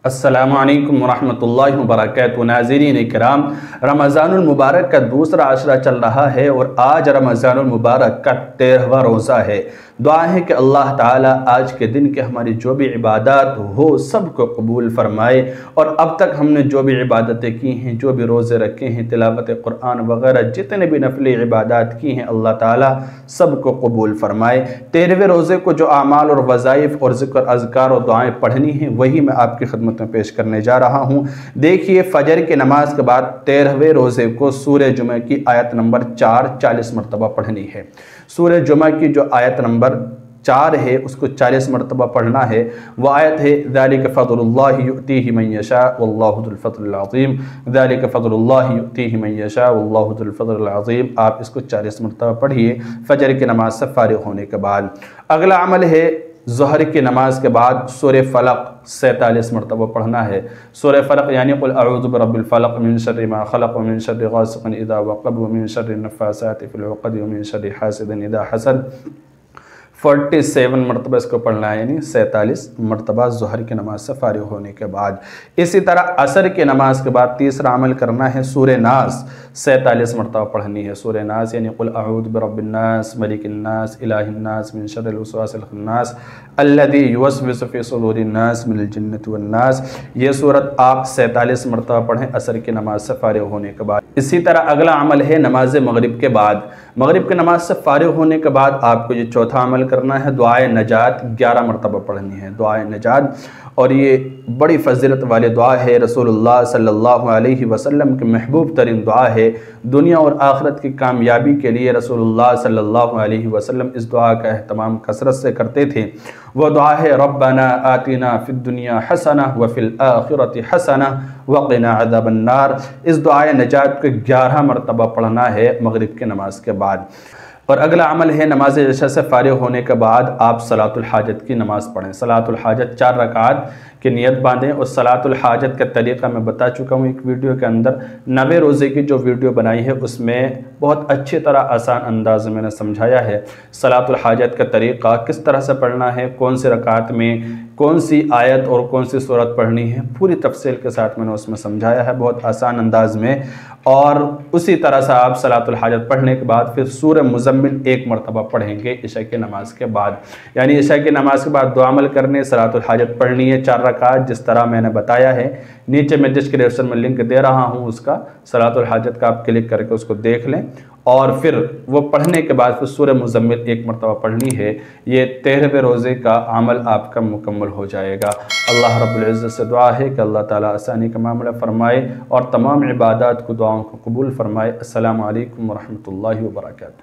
السلام علیکم ورحمۃ اللہ وبرکاتہ۔ ناظرین کرام، رمضان المبارک کا دوسرا عشرہ چل رہا ہے اور آج رمضان المبارک کا 13واں روزہ ہے۔ دعا ہے کہ اللہ تعالیٰ آج کے دن کے ہماری جو بھی عبادات ہو سب کو قبول فرمائے، اور اب تک ہم نے جو بھی عبادتیں کی ہیں، جو بھی روزے رکھے ہیں، تلاوت قرآن وغیرہ جتنے بھی نفلی عبادات کی ہیں، اللہ تعالیٰ سب کو قبول فرمائے۔ 13ویں روزے کو جو اعمال اور وظائف اور ذکر اذکار اور دعائیں پڑھنی ہیں وہی میں آپ کی خدمت میں پیش کرنے جا رہا ہوں۔ دیکھیے، فجر کی نماز کے بعد 13ویں روزے کو سورہ جمعہ کی آیت نمبر 4 40 مرتبہ پڑھنی ہے۔ سورہ جمعہ کی جو آیت نمبر 4 ہے اس کو 40 مرتبہ پڑھنا ہے۔ وہ آیت ہے ذَلِكَ فَضْلُ اللَّهِ يُؤْتِيهِ مَن يَشَاءُ وَاللَّهُ ذُو الْفَضْلِ الْعَظِيمِ ذَلِكَ فَضْلُ اللَّهِ يُؤْتِيهِ مَن يَشَاءُ وَاللَّهُ ذُو الْفَضْلِ الْعَظِيمِ۔ آپ اس کو 40 مرتبہ پڑھیے فجر کی نماز سے فارغ ہونے کے بعد۔ اگلا عمل ہے ظہر کی نماز کے بعد سورہ فلق 47 مرتبہ پڑھنا ہے۔ سورہ فلق یعنی قل اعوذ برب الفلق من شر ما خلق ومن شر غاسق اذا وقب ومن شر النفاثات في العقد ومن شر حاسد اذا حسد 47 مرتبہ اس کو پڑھنا ہے، یعنی 47 مرتبہ ظہر کی نماز سے فارغ ہونے کے بعد۔ اسی طرح عصر کی نماز کے بعد تیسرا عمل کرنا ہے، سورہ ناس 47 مرتبہ پڑھنی ہے۔ سورہ ناس یعنی قل اعوذ برب الناس ملک الناس الہ الناس من شر الوسواس الخناس الذی یوسوس فی صدور الناس من الجنۃ والناس۔ یہ سورت آپ 47 مرتبہ پڑھیں عصر کی نماز سے فارغ ہونے کے بعد۔ اسی طرح اگلا عمل ہے نماز مغرب کے بعد۔ مغرب کی نماز سے فارغ ہونے کے بعد آپ کو یہ چوتھا عمل کرنا ہے، دعائے نجات 11 مرتبہ پڑھنی ہے، دعائے نجات، اور یہ بڑی فضیلت والی دعا ہے۔ رسول اللہ صلی اللہ علیہ وسلم کی محبوب ترین دعا ہے۔ دنیا اور آخرت کی کامیابی کے لیے رسول اللہ صلی اللہ علیہ وسلم اس دعا کا اہتمام کثرت سے کرتے تھے۔ وہ دعا ہے ربنا آتنا فی الدنیا حسنہ وفی الآخرۃ حسنہ وقنا عذاب النار۔ اس دعائے نجات کو 11 مرتبہ پڑھنا ہے مغرب کی نماز کے بعد۔ اور اگلا عمل ہے نماز عشاء سے فارغ ہونے کے بعد آپ صلاۃ الحاجت کی نماز پڑھیں۔ صلاۃ الحاجت 4 رکعات کی نیت باندھیں، اور صلاۃ الحاجت کا طریقہ میں بتا چکا ہوں ایک ویڈیو کے اندر۔ 90 روزے کی جو ویڈیو بنائی ہے اس میں بہت اچھی طرح آسان انداز میں نے سمجھایا ہے صلاۃ الحاجت کا طریقہ، کس طرح سے پڑھنا ہے، کون سی رکعات میں کون سی آیت اور کون سی سورت پڑھنی ہے، پوری تفصیل کے ساتھ میں نے اس میں سمجھایا ہے بہت آسان انداز میں۔ اور اسی طرح سے آپ صلاۃ الحاجت پڑھنے کے بعد پھر سورہ مزمل 1 مرتبہ پڑھیں گے عشاء کی نماز کے بعد، یعنی عشاء کی نماز کے بعد 2 عمل کرنے، صلاۃ الحاجت پڑھنی ہے 4 رکعات جس طرح میں نے بتایا ہے۔ نیچے میں ڈسکرپشن میں لنک دے رہا ہوں اس کا، صلاۃ الحاجت کا آپ کلک کر کے اس کو دیکھ لیں، اور پھر وہ پڑھنے کے بعد پھر سورہ مزمل 1 مرتبہ پڑھنی ہے۔ یہ 13ویں روزے کا عمل آپ کا مکمل ہو جائے گا۔ اللہ رب العزت سے دعا ہے کہ اللہ تعالیٰ آسانی کا معاملہ فرمائے اور تمام عبادات کو دعاؤں کو قبول فرمائے۔ السلام علیکم ورحمۃ اللہ وبرکاتہ۔